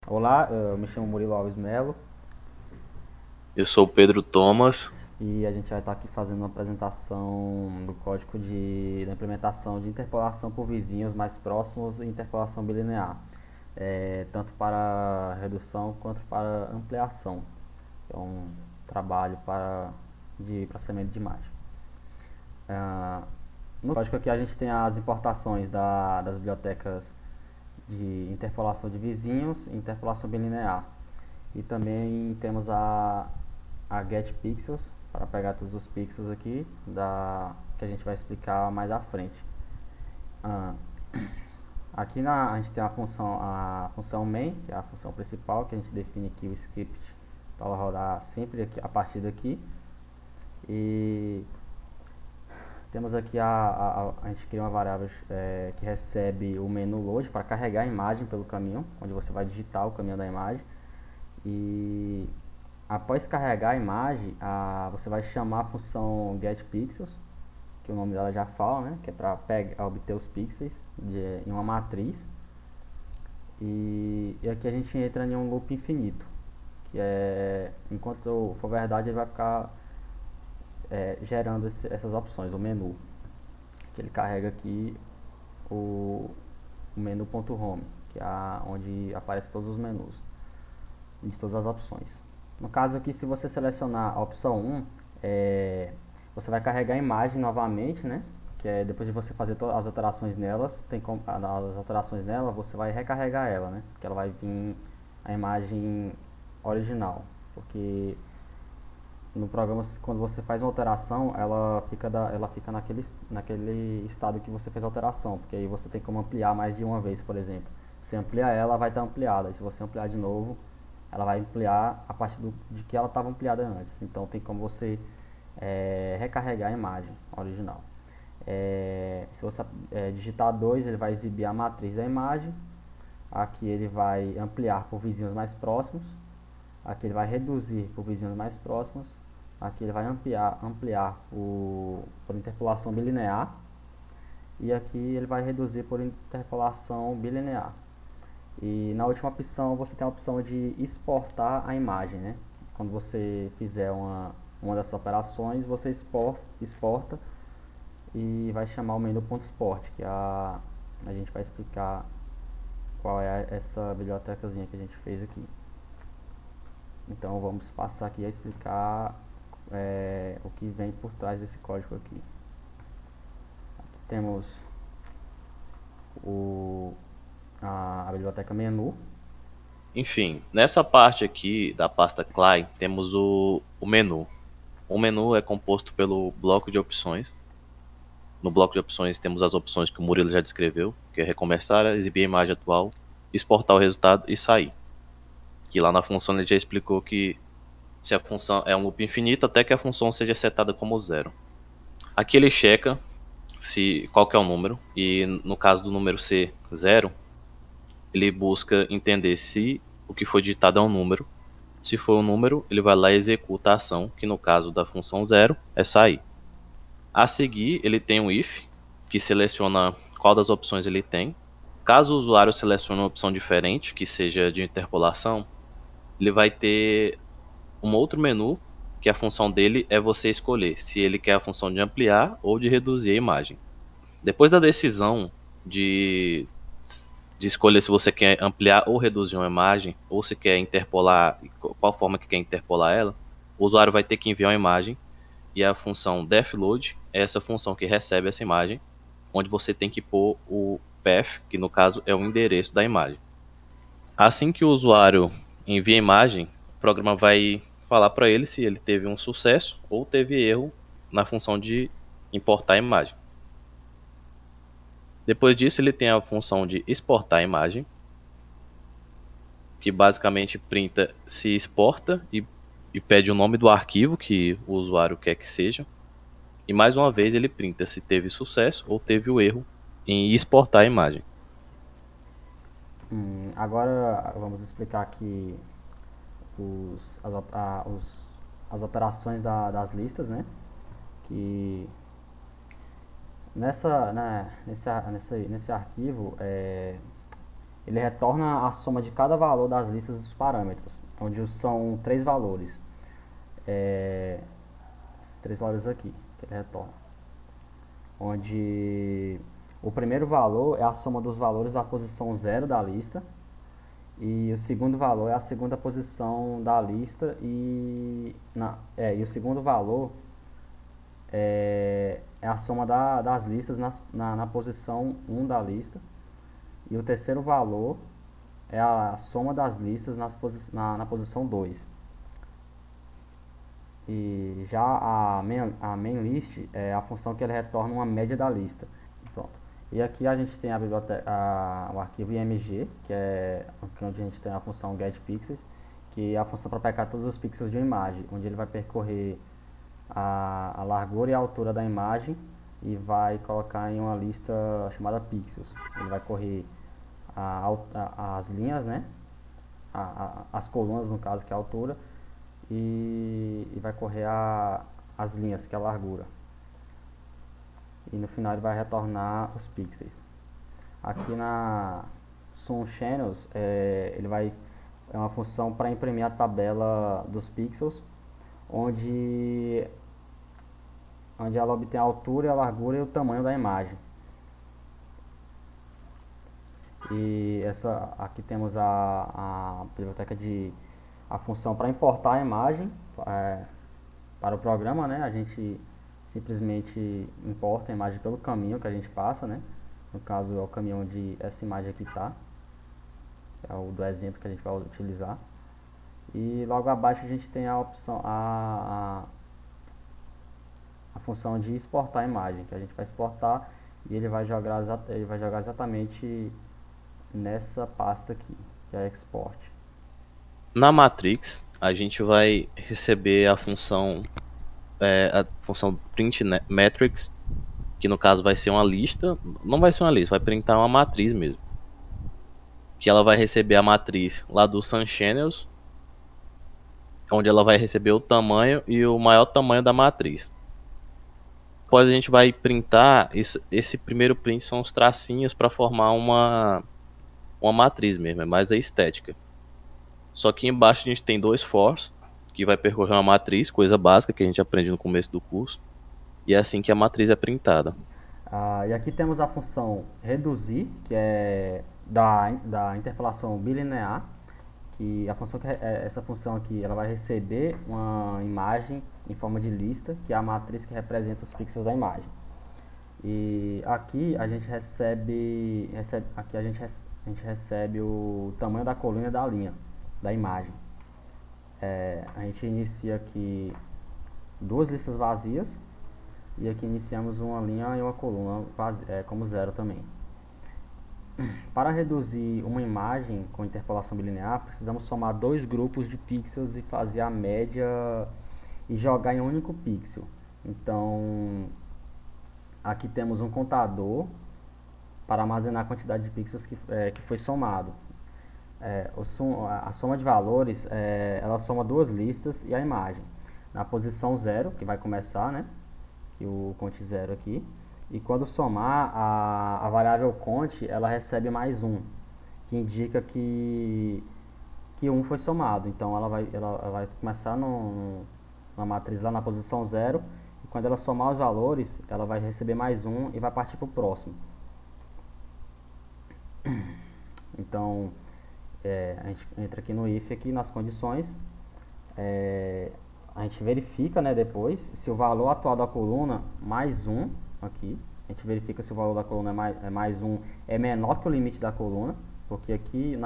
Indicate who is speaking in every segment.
Speaker 1: Olá, eu me chamo Murilo Alves Melo
Speaker 2: Eu sou o Pedro Thomas.
Speaker 1: e a gente vai estar aqui fazendo uma apresentação do código da implementação de interpolação por vizinhos mais próximos e interpolação bilinear, tanto para redução quanto para ampliação. É um trabalho de processamento de imagem. Ah, no código aqui a gente tem as importações das bibliotecas de interpolação de vizinhos e interpolação bilinear. E também temos a getPixels para pegar todos os pixels aqui que a gente vai explicar mais à frente. Ah, a gente tem a função main, que é a função principal, que a gente define aqui o script para rodar sempre aqui, a partir daqui. E temos aqui a gente cria uma variável que recebe o menu load para carregar a imagem pelo caminho, onde você vai digitar o caminho da imagem. E após carregar a imagem, você vai chamar a função getPixels, que o nome dela já fala, né? Que é para obter os pixels em uma matriz. E aqui a gente entra em um loop infinito, que é enquanto for verdade ele vai ficar gerando essas opções, o menu, que ele carrega aqui o, o menu.home, que é onde aparecem todos os menus de todas as opções. No caso aqui, se você selecionar a opção 1, você vai carregar a imagem novamente, né? Que é depois de você fazer todas as alterações nelas, as alterações nela, você vai recarregar ela, né? Porque ela vai vir a imagem original, porque no programa quando você faz uma alteração, ela fica naquele estado que você fez a alteração, porque aí você tem como ampliar mais de uma vez, por exemplo. Você amplia ela, vai estar ampliada, e se você ampliar de novo, ela vai ampliar a partir de que ela estava ampliada antes. Então tem como você recarregar a imagem original. Se você digitar 2, ele vai exibir a matriz da imagem. Aqui ele vai ampliar por vizinhos mais próximos. Aqui ele vai reduzir por vizinhos mais próximos. Aqui ele vai ampliar por interpolação bilinear. E aqui ele vai reduzir por interpolação bilinear. E na última opção você tem a opção de exportar a imagem, né? Quando você fizer uma dessas operações, você exporta e vai chamar o menu.export, que a gente vai explicar qual é essa bibliotecazinha que a gente fez aqui. Então vamos passar aqui a explicar o que vem por trás desse código aqui. Aqui temos o, a biblioteca menu.
Speaker 2: Enfim, nessa parte aqui da pasta CLI, temos o menu. O menu é composto pelo bloco de opções. No bloco de opções temos as opções que o Murilo já descreveu, que é recomeçar, exibir a imagem atual, exportar o resultado e sair. Que lá na função ele já explicou que se a função é um loop infinito até que a função seja setada como zero. Aqui ele checa qual que é o número, e no caso do número ser zero, ele busca entender se o que foi digitado é um número. Se for um número, ele vai lá e executa a ação, que no caso da função zero é sair. A seguir, ele tem um if, que seleciona qual das opções ele tem. Caso o usuário selecione uma opção diferente, que seja de interpolação, ele vai ter um outro menu, que a função dele é você escolher se ele quer a função de ampliar ou de reduzir a imagem. Depois da decisão de, de escolher se você quer ampliar ou reduzir uma imagem, ou se quer interpolar, qual forma que quer interpolar ela, o usuário vai ter que enviar uma imagem, e a função defload é essa função que recebe essa imagem, onde você tem que pôr o path, que no caso é o endereço da imagem. Assim que o usuário envia a imagem, o programa vai falar para ele se ele teve um sucesso ou teve erro na função de importar a imagem. Depois disso, ele tem a função de exportar a imagem, que basicamente printa se exporta e pede o nome do arquivo que o usuário quer que seja. E mais uma vez ele printa se teve sucesso ou teve o erro em exportar a imagem.
Speaker 1: Agora vamos explicar aqui os, as, op- a- os- as operações das listas, né? Que nesse arquivo ele retorna a soma de cada valor das listas dos parâmetros, onde são três valores. Três valores aqui que ele retorna. Onde o primeiro valor é a soma dos valores da posição 0 da lista. E o segundo valor é a segunda posição da lista. E o segundo valor é a soma das listas na posição 1 da lista. E o terceiro valor é a soma das listas na posição 2. E já a main list é a função que ele retorna uma média da lista. Pronto. E aqui a gente tem a biblioteca, o arquivo img, que é onde a gente tem a função getPixels, que é a função para pegar todos os pixels de uma imagem, onde ele vai percorrer a largura e a altura da imagem e vai colocar em uma lista chamada pixels. Ele vai correr as linhas, né? As colunas, no caso, que é a altura, e vai correr as linhas, que é a largura. E no final ele vai retornar os pixels. Aqui na Sum Channels, é uma função para imprimir a tabela dos pixels, onde ela obtém a altura, a largura e o tamanho da imagem. E aqui temos a biblioteca a função para importar a imagem para o programa, né? A gente simplesmente importa a imagem pelo caminho que a gente passa, né? No caso é o caminho onde essa imagem aqui está, é o do exemplo que a gente vai utilizar. E logo abaixo a gente tem a opção, a função de exportar a imagem, que a gente vai exportar e ele vai jogar exatamente nessa pasta aqui, que é export.
Speaker 2: Na matrix, a gente vai receber a função print metrics, que no caso vai ser uma lista, não vai ser uma lista, vai printar uma matriz mesmo. Que ela vai receber a matriz lá do SunChannels, onde ela vai receber o tamanho e o maior tamanho da matriz. Depois a gente vai printar, esse primeiro print são os tracinhos para formar uma matriz mesmo, é mais a estética. Só que embaixo a gente tem dois fors, que vai percorrer uma matriz, coisa básica que a gente aprende no começo do curso, e é assim que a matriz é printada.
Speaker 1: E aqui temos a função reduzir, que é da interpolação bilinear, que essa função aqui ela vai receber uma imagem em forma de lista, que é a matriz que representa os pixels da imagem. E aqui a gente recebe o tamanho da coluna e da linha da imagem. A gente inicia aqui duas listas vazias e aqui iniciamos uma linha e uma coluna como zero também. Para reduzir uma imagem com interpolação bilinear, precisamos somar dois grupos de pixels e fazer a média e jogar em um único pixel. Então, aqui temos um contador para armazenar a quantidade de pixels que foi somado. A soma de valores, ela soma duas listas e a imagem. Na posição 0, que vai começar, né? Que o count 0 aqui. E quando somar, a variável count, ela recebe mais 1, que indica que 1 foi somado. Então ela vai começar na matriz lá na posição 0, e quando ela somar os valores, ela vai receber mais 1 e vai partir para o próximo. Então a gente entra aqui no if, aqui nas condições, a gente verifica, né, depois se o valor atual da coluna mais 1 aqui, a gente verifica se o valor da coluna mais 1 é menor que o limite da coluna, porque aqui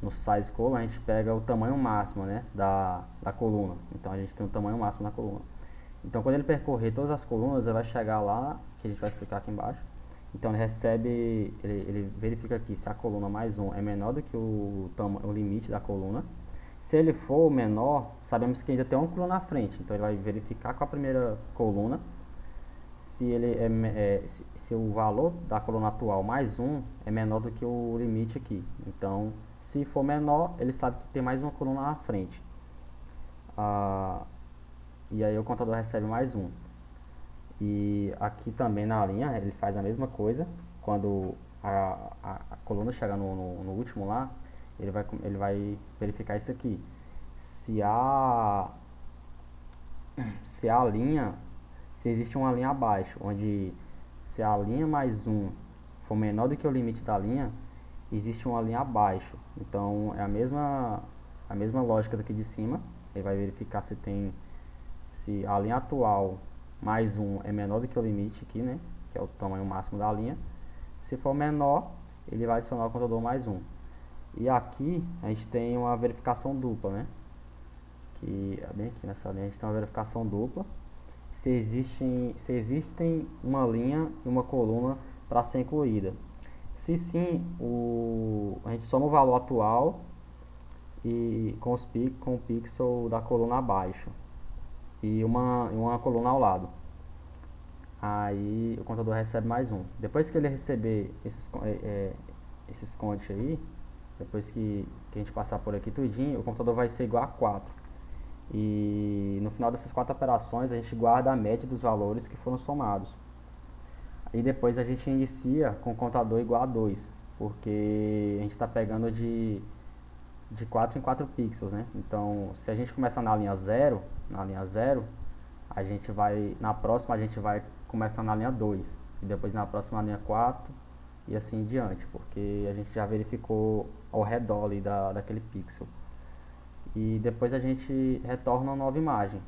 Speaker 1: no size column a gente pega o tamanho máximo, né, da coluna. Então a gente tem o tamanho máximo da coluna. Então quando ele percorrer todas as colunas, ele vai chegar lá, que a gente vai explicar aqui embaixo. Então ele verifica aqui se a coluna mais 1 é menor do que o limite da coluna. Se ele for menor, sabemos que ainda tem uma coluna na frente, então ele vai verificar com a primeira coluna se o valor da coluna atual mais 1 é menor do que o limite aqui. Então, se for menor, ele sabe que tem mais uma coluna na frente. E aí o contador recebe mais 1. E aqui também na linha ele faz a mesma coisa. Quando a coluna chegar no último lá, ele vai verificar isso aqui. Se a, se a linha, se existe uma linha abaixo, onde se a linha mais um for menor do que o limite da linha, existe uma linha abaixo. Então é a mesma lógica daqui de cima. Ele vai verificar se a linha atual mais um é menor do que o limite aqui, né? Que é o tamanho máximo da linha. Se for menor, ele vai adicionar o contador mais um. E aqui a gente tem uma verificação dupla, né? Que é bem aqui nessa linha a gente tem uma verificação dupla. Se existem uma linha e uma coluna para ser incluída. Se sim, a gente soma o valor atual e com o pixel da coluna abaixo e uma coluna ao lado. Aí o contador recebe mais um. Depois que ele receber esses contes aí, depois que a gente passar por aqui tudinho, o computador vai ser igual a 4. E no final dessas 4 operações a gente guarda a média dos valores que foram somados. E depois a gente inicia com o contador igual a 2, porque a gente está pegando de 4 em 4 pixels, né? Então, se a gente começar na linha 0, a gente vai, na próxima a gente vai começar na linha 2, e depois na próxima na linha 4, e assim em diante, porque a gente já verificou ao redor ali daquele pixel. E depois a gente retorna uma nova imagem.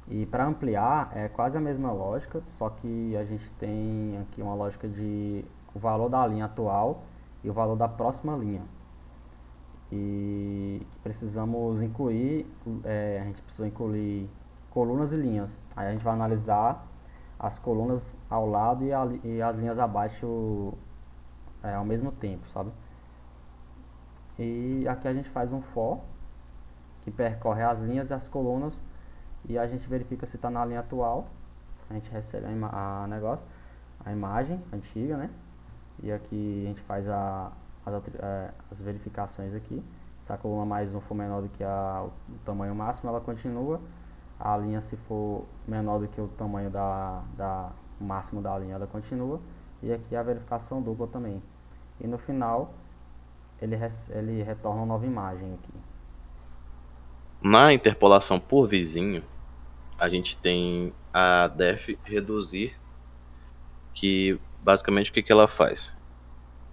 Speaker 1: E para ampliar é quase a mesma lógica, só que a gente tem aqui uma lógica de o valor da linha atual e o valor da próxima linha. E precisamos incluir, a gente precisa incluir colunas e linhas. Aí a gente vai analisar as colunas ao lado e as linhas abaixo ao mesmo tempo, sabe? E aqui a gente faz um for que percorre as linhas e as colunas e a gente verifica se está na linha atual. A gente recebe a imagem antiga, né? E aqui a gente faz as verificações aqui. Se a coluna mais um for menor do que o tamanho máximo, ela continua. A linha, se for menor do que o tamanho o máximo da linha, ela continua. E aqui a verificação dupla também. E no final, ele retorna uma nova imagem aqui.
Speaker 2: Na interpolação por vizinho, a gente tem a def reduzir, que basicamente o que ela faz?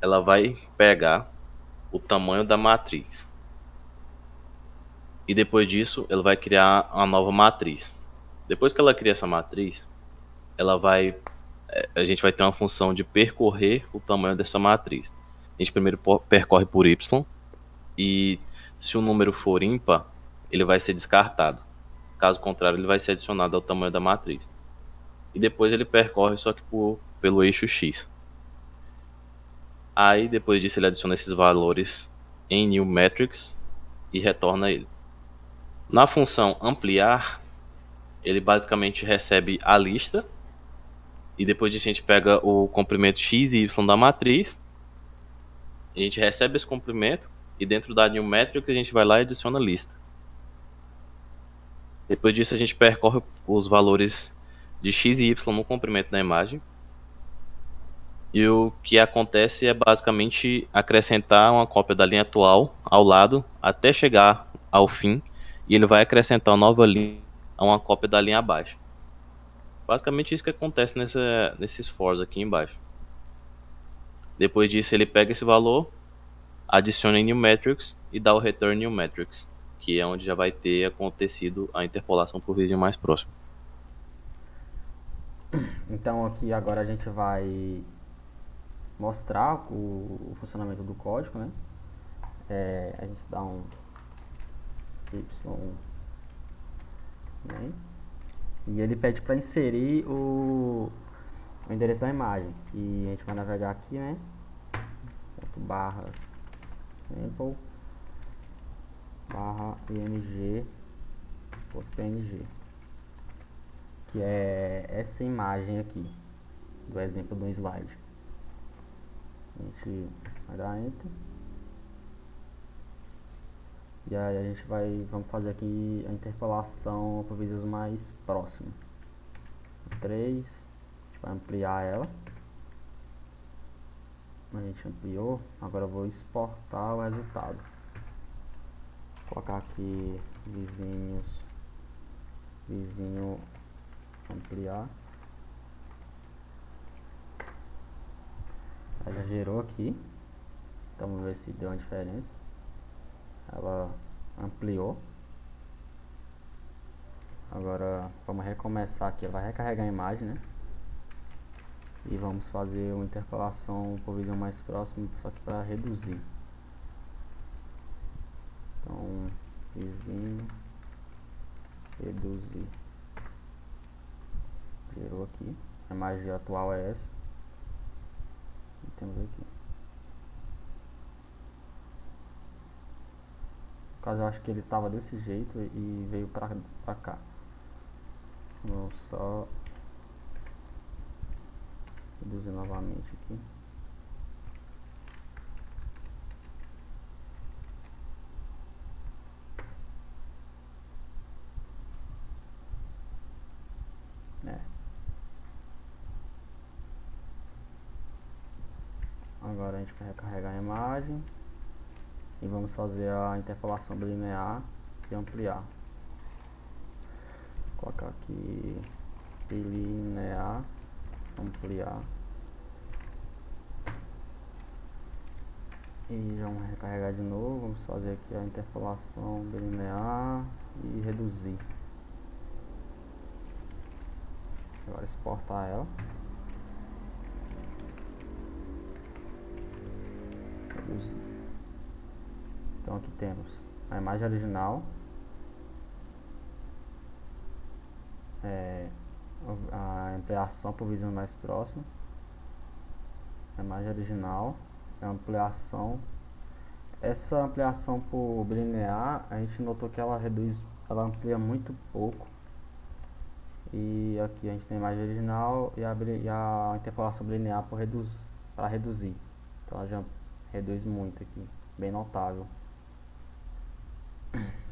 Speaker 2: Ela vai pegar o tamanho da matriz e depois disso ela vai criar uma nova matriz. Depois que ela cria essa matriz, a gente vai ter uma função de percorrer o tamanho dessa matriz. A gente primeiro percorre por y e se o número for ímpar, ele vai ser descartado. Caso contrário, ele vai ser adicionado ao tamanho da matriz. E depois ele percorre só que pelo eixo x. Aí depois disso ele adiciona esses valores em new matrix e retorna ele. Na função ampliar, ele basicamente recebe a lista e depois disso a gente pega o comprimento x e y da matriz, a gente recebe esse comprimento e dentro da new matrix a gente vai lá e adiciona a lista. Depois disso a gente percorre os valores de x e y no comprimento da imagem. E o que acontece é basicamente acrescentar uma cópia da linha atual ao lado até chegar ao fim. E ele vai acrescentar uma nova linha a uma cópia da linha abaixo. Basicamente isso que acontece nesses fors aqui embaixo. Depois disso ele pega esse valor, adiciona em new matrix e dá o return new matrix, que é onde já vai ter acontecido a interpolação por vizinho mais próximo.
Speaker 1: Então aqui agora a gente vai mostrar o funcionamento do código, né? A gente dá um y, né? E ele pede para inserir o endereço da imagem, que a gente vai navegar aqui, né? Barra sample barra img.png, que é essa imagem aqui do exemplo do slide. A gente vai dar enter e aí a gente vamos fazer aqui a interpolação para vídeos mais próximos. 3, a gente vai ampliar ela A gente ampliou. Agora eu vou exportar o resultado. Vou colocar aqui vizinho ampliar. Ela gerou aqui. Então vamos ver se deu uma diferença. Ela ampliou. Agora vamos recomeçar aqui. Ela vai recarregar a imagem, né? E vamos fazer uma interpolação por visão mais próximo, só que para reduzir. Então, vizinho, reduzir. Gerou aqui. A imagem atual é essa. E temos aqui. No caso, eu acho que ele estava desse jeito e veio pra cá. Vou só reduzir novamente aqui. Agora a gente vai recarregar a imagem e vamos fazer a interpolação bilinear e ampliar. Vou colocar aqui bilinear, ampliar. E vamos recarregar de novo, vamos fazer aqui a interpolação bilinear e reduzir. Agora exportar ela. Reduzir. Então aqui temos a imagem original, a ampliação por visão mais próxima, a imagem original, a ampliação. Essa ampliação por bilinear, a gente notou que ela amplia muito pouco. E aqui a gente tem a imagem original e a interpolação bilinear para reduzir. Então ela já reduz muito aqui, bem notável.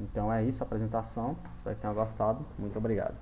Speaker 1: Então é isso a apresentação, espero que tenham gostado, muito obrigado.